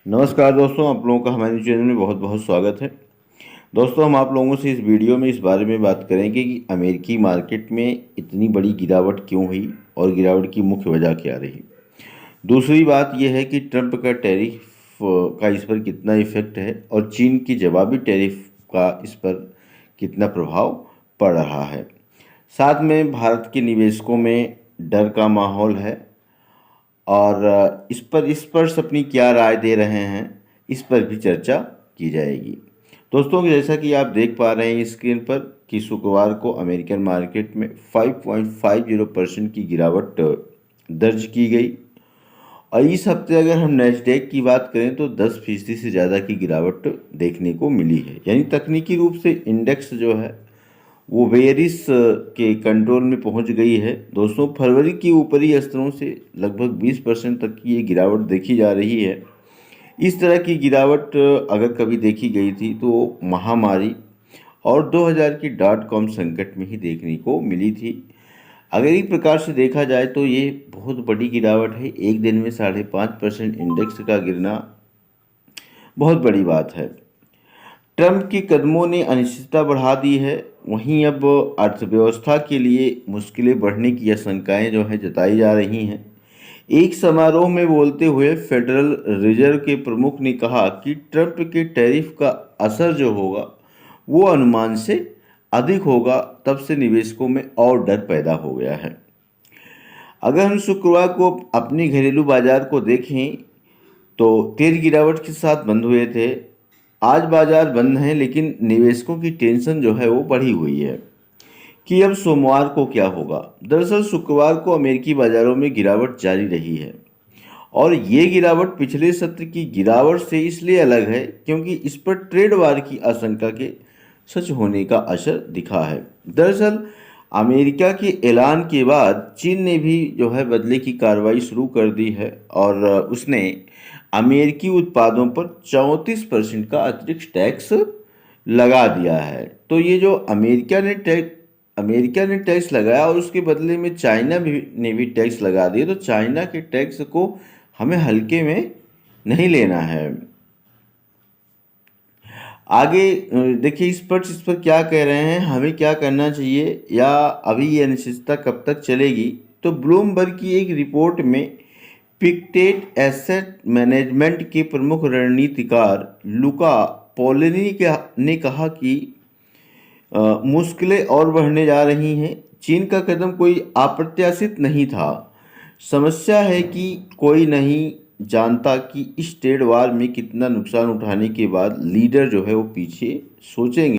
नमस्कार दोस्तों, आप लोगों का हमारे चैनल में बहुत बहुत स्वागत है। दोस्तों, हम आप लोगों से इस वीडियो में इस बारे में बात करेंगे कि अमेरिकी मार्केट में इतनी बड़ी गिरावट क्यों हुई और गिरावट की मुख्य वजह क्या रही। दूसरी बात यह है कि ट्रंप का टैरिफ का इस पर कितना इफेक्ट है और चीन की जवाबी टैरिफ का इस पर कितना प्रभाव पड़ रहा है। साथ में भारत के निवेशकों में डर का माहौल है और इस पर अपनी क्या राय दे रहे हैं, इस पर भी चर्चा की जाएगी। दोस्तों, जैसा कि आप देख पा रहे हैं स्क्रीन पर कि शुक्रवार को अमेरिकन मार्केट में 5.50% की गिरावट दर्ज की गई और इस हफ्ते अगर हम नैस्डैक की बात करें तो 10% से ज़्यादा की गिरावट देखने को मिली है। यानी तकनीकी रूप से इंडेक्स जो है वो बेयरिश के कंट्रोल में पहुंच गई है। दोस्तों, फरवरी की ऊपरी स्तरों से लगभग 20% तक की ये गिरावट देखी जा रही है। इस तरह की गिरावट अगर कभी देखी गई थी तो महामारी और 2000 की डॉट कॉम संकट में ही देखने को मिली थी। अगर एक प्रकार से देखा जाए तो ये बहुत बड़ी गिरावट है। एक दिन में 5.5% इंडेक्स का गिरना बहुत बड़ी बात है। ट्रंप के कदमों ने अनिश्चितता बढ़ा दी है। वहीं अब अर्थव्यवस्था के लिए मुश्किलें बढ़ने की आशंकाएं जो है जताई जा रही हैं। एक समारोह में बोलते हुए फेडरल रिजर्व के प्रमुख ने कहा कि ट्रंप के टैरिफ का असर जो होगा वो अनुमान से अधिक होगा। तब से निवेशकों में और डर पैदा हो गया है। अगर हम शुक्रवार को अपने घरेलू बाजार को देखें तो तेज गिरावट के साथ बंद हुए थे। आज बाजार बंद हैं, लेकिन निवेशकों की टेंशन जो है वो बढ़ी हुई है कि अब सोमवार को क्या होगा। दरअसल शुक्रवार को अमेरिकी बाजारों में गिरावट जारी रही है और ये गिरावट पिछले सत्र की गिरावट से इसलिए अलग है क्योंकि इस पर ट्रेड वार की आशंका के सच होने का असर दिखा है। दरअसल अमेरिका के ऐलान के बाद चीन ने भी जो है बदले की कार्रवाई शुरू कर दी है और उसने अमेरिकी उत्पादों पर 34% का अतिरिक्त टैक्स लगा दिया है। तो ये जो अमेरिका ने टैक्स लगाया और उसके बदले में चाइना भी ने भी टैक्स लगा दिए, तो चाइना के टैक्स को हमें हल्के में नहीं लेना है। आगे देखिए इस पर क्या कह रहे हैं, हमें क्या करना चाहिए या अभी ये अनिश्चितता कब तक चलेगी। तो ब्लूमबर्ग की एक रिपोर्ट में पिक्टेट एसेट मैनेजमेंट के प्रमुख रणनीतिकार लुका पोलिनी ने कहा कि मुश्किलें और बढ़ने जा रही हैं। चीन का कदम कोई अप्रत्याशित नहीं था। समस्या है कि कोई नहीं जानता कि इस ट्रेड वार में कितना नुकसान उठाने के बाद लीडर जो है वो पीछे सोचेंगे।